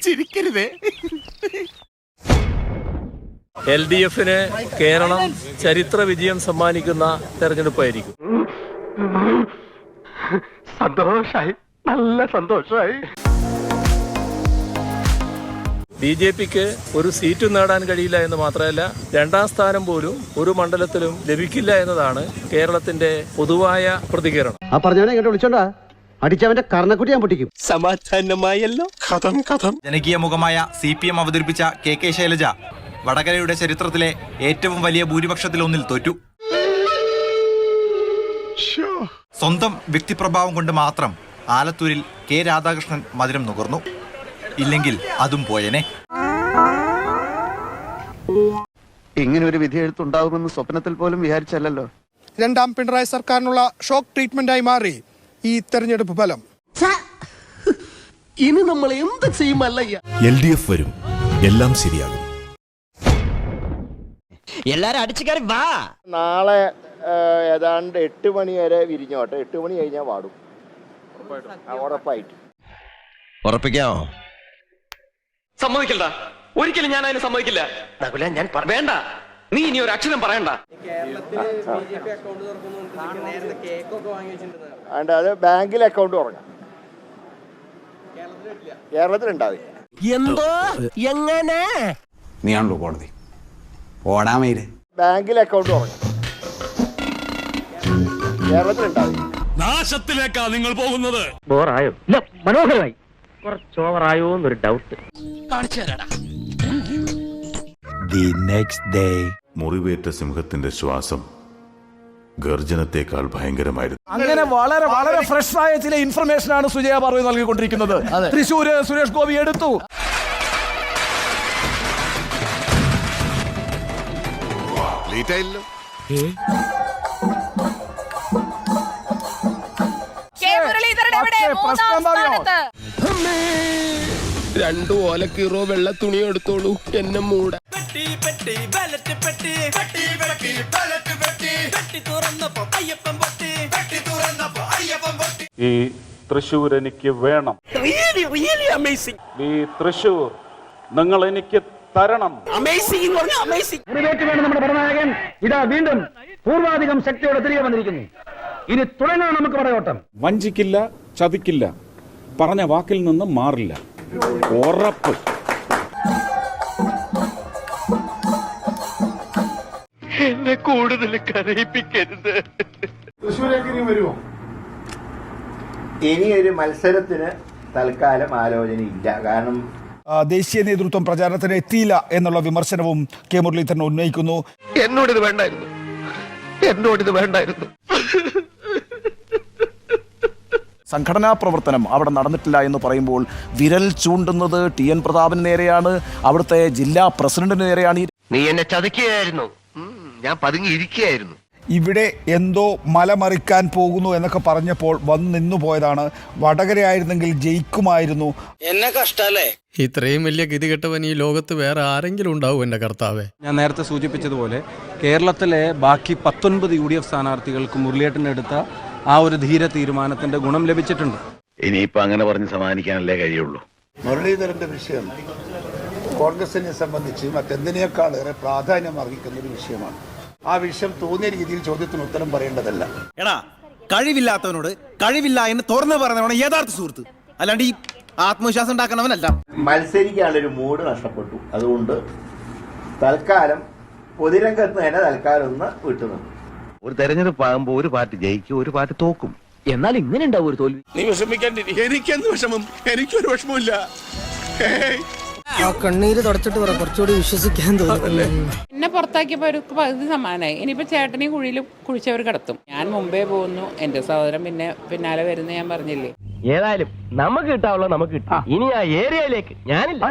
ചിരിക്കരുതേ. LDFന് കേരളം ചരിത്ര വിജയം സമ്മാനിക്കുന്ന തെരഞ്ഞെടുപ്പായിരിക്കും. സന്തോഷായി, നല്ല സന്തോഷായി. BJPക്ക് ഒരു സീറ്റും നേടാൻ കഴിയില്ല എന്ന് മാത്രമല്ല, രണ്ടാം സ്ഥാനം പോലും ഒരു മണ്ഡലത്തിലും ലഭിക്കില്ല എന്നതാണ് കേരളത്തിന്റെ പൊതുവായ പ്രതികരണം. ആ പറഞ്ഞവനെ ഇങ്ങോട്ട് വിളിച്ചോണ്ടാ അടിച്ചവന്റെ കർണക്കുട്ടി ഞാൻ പൊട്ടിക്കും. സമാധാനമായല്ലോ. കഥം ജനകീയ മുഖമായ CPM അവതരിപ്പിച്ച KK ശൈലജ വടകരയുടെ ചരിത്രത്തിലെ ഏറ്റവും വലിയ ഭൂരിപക്ഷത്തിലൊന്നിൽ തോറ്റു. സ്വന്തം വ്യക്തിപ്രഭാവം കൊണ്ട് മാത്രം ആലത്തൂരിൽ K രാധാകൃഷ്ണൻ മധുരം നുകർന്നു. ഇല്ലെങ്കിൽ അതും പോയനെ. ഇങ്ങനെ ഒരു വിധി എഴുത്തുണ്ടാകുമെന്ന് സ്വപ്നത്തിൽ പോലും വിചാരിച്ചല്ലോ. രണ്ടാം പിണറായി സർക്കാരിനുള്ള ഷോക്ക് ട്രീറ്റ്മെന്റായി മാറി ഈ തെരഞ്ഞെടുപ്പ് ഫലം. ഇനി നമ്മൾ എന്ത് ചെയ്യുമല്ല. LDF വരും, എല്ലാം ശരിയാകും. എല്ലാരും അടിച്ചു കയറി വാ. നാളെ ഏതാണ്ട് 8 മണി വരെ വിരിഞ്ഞോട്ടെ. 8 മണി കഴിഞ്ഞാൽ വാടും ഉറപ്പായിട്ട്. ഉറപ്പിക്കാമോ? സമ്മതിക്കണ്ട, ഒരിക്കലും ഞാൻ അതിന് സമ്മതിക്കില്ല. ഞാൻ വേണ്ട, നീ ഇനി ഒരു അക്ഷരം പറയണ്ട. അത് ബാങ്കിൽ അക്കൗണ്ട് തുടങ്ങാം. കേരളത്തിലുണ്ടാവില്ല. എന്തോ എങ്ങനെ? നീയാണല്ലോ കോടതി, ഓടാമയില് ബാങ്കിൽ അക്കൗണ്ട് തുടങ്ങാം. കേരളത്തിലുണ്ടാവില്ല. നാശത്തിലേക്കാ നിങ്ങൾ പോകുന്നത്. ബോറായോ? ഇല്ല, മനോഹരമായി. കുറച്ച് ഓവറായോ എന്നൊരു ഡൗട്ട്. മുറിവേറ്റ സിംഹത്തിന്റെ ശ്വാസം ഗർജനത്തെക്കാൾ ഭയങ്കരമായിരുന്നു. അങ്ങനെ വളരെ വളരെ ഫ്രഷ് ആയ ചില ഇൻഫർമേഷൻ ആണ് സുജയ പാർവതി നൽകിക്കൊണ്ടിരിക്കുന്നത്. തൃശ്ശൂര് സുരേഷ് ഗോപി എടുത്തു. രണ്ടു ഓലക്കീറോ വെള്ള തുണി എടുത്തോളൂ, എന്നെ മൂട. ഈ തൃശ്ശൂർ എനിക്ക് വേണം. ഈ തൃശ്ശൂർ നിങ്ങൾ എനിക്ക് തരണം. നമ്മുടെ ഭരണനായകൻ ഇതാ വീണ്ടും പൂർവാധികം ശക്തിയോടെ തിരികെ വന്നിരിക്കുന്നു. ഇനി തുടങ്ങാൻ നമുക്ക് പടയോട്ടം. വഞ്ചിക്കില്ല, ചതിക്കില്ല, പറഞ്ഞ വാക്കിൽ നിന്നും മാറില്ല, ഉറപ്പ്. എന്നെ കൂടുതൽ കരയിപ്പിക്കരുത്. തൃശ്ശൂരേക്ക് ഇനി വരുമോ? ഇനിയൊരു മത്സരത്തിന് തൽക്കാലം ആലോചനയില്ല. കാരണം ദേശീയ നേതൃത്വം പ്രചാരണത്തിന് എത്തിയില്ല എന്നുള്ള വിമർശനവും കെ മുരളീധരൻ ഉന്നയിക്കുന്നു. എന്നോടിത് വേണ്ടായിരുന്നു. സംഘടനാ പ്രവർത്തനം അവിടെ നടന്നിട്ടില്ല എന്ന് പറയുമ്പോൾ വിരൽ ചൂണ്ടുന്നത് TN പ്രതാപന് നേരെയാണ്, അവിടുത്തെ ജില്ലാ പ്രസിഡന്റിന് നേരെയാണ്. നീ എന്നെ ചതിക്കുകയായിരുന്നു, ഞാൻ പതുങ്ങിയിരിക്കുകയായിരുന്നു. ഇവിടെ എന്തോ മലമറിക്കാൻ പോകുന്നു എന്നൊക്കെ പറഞ്ഞപ്പോൾ വന്ന് നിന്നു പോയതാണ്. വടകരയായിരുന്നെങ്കിൽ ജയിക്കുമായിരുന്നു. എന്നെ കഷ്ടല്ലേ? ഇത്രയും വലിയ ഗതികെട്ടവൻ ഈ ലോകത്ത് വേറെ ആരെങ്കിലും ഉണ്ടാവും എന്റെ കർത്താവേ. ഞാൻ നേരത്തെ സൂചിപ്പിച്ചതുപോലെ കേരളത്തിലെ ബാക്കി 19 UDF സ്ഥാനാർത്ഥികൾക്ക് മുരളിയേട്ടനെടുത്ത ആ ഒരു ധീര തീരുമാനത്തിന്റെ ഗുണം ലഭിച്ചിട്ടുണ്ട്. ഇനിയിപ്പോ അങ്ങനെ പറഞ്ഞ് സമാധാനിക്കാനല്ലേ കഴിയുള്ളൂ. മുരളീധരന്റെ വിഷയം കോൺഗ്രസിനെ സംബന്ധിച്ച് മറ്റെന്തിനേക്കാളേറെ പ്രാധാന്യം അർഹിക്കുന്ന ഒരു വിഷയമാണ്. ആ വിഷയം തോന്നിയ രീതിയിൽ ചോദ്യത്തിന് ഉത്തരം പറയേണ്ടതല്ല. എടാ, കഴിവില്ലാത്തവനോട് കഴിവില്ല എന്ന് തുറന്നു പറഞ്ഞവനാണ് യഥാർത്ഥ സുഹൃത്ത്, അല്ലാണ്ട് ഈ ആത്മവിശ്വാസം ഉണ്ടാക്കണവനല്ല. മത്സരിക്കാനുള്ളൊരു മൂഡ് നഷ്ടപ്പെട്ടു. അതുകൊണ്ട് തൽക്കാലം പൊതുരംഗത്ത് തന്നെ തൽക്കാലം ഒന്ന് വിട്ടുനിന്നു. ഒരു തെരഞ്ഞെടുപ്പ് ആകുമ്പോൾ ഒരു പാർട്ടി ജയിക്കും, ഒരു പാർട്ടി തോക്കും. എന്നാൽ ഇങ്ങനെ ഉണ്ടാവും ഒരു തോൽവി. നീ വിഷമിക്കാണ്ടിരി. എനിക്കെന്ത് വിഷമം? എനിക്കൊരു വിഷമമില്ല. കണ്ണീര് തുടച്ചിട്ട് പറ, കുറച്ചുകൂടി വിശ്വസിക്കാൻ തോന്നുന്നു. എന്നെ പുറത്താക്കിയപ്പോ ഒരു പകുതി സമാനായി. ഇനിയിപ്പോ ചേട്ടനെയും കുഴിയിൽ കുഴിച്ചവർ കിടത്തും. ഞാൻ മുമ്പേ പോകുന്നു, എന്റെ സഹോദരൻ പിന്നാലെ വരുന്ന ഞാൻ പറഞ്ഞില്ലേ. ഏതായാലും നമുക്ക് കിട്ടാവുള്ള നമുക്ക് കിട്ടാം. ഇനി ആ ഏരിയയിലേക്ക് ഞാനില്ല.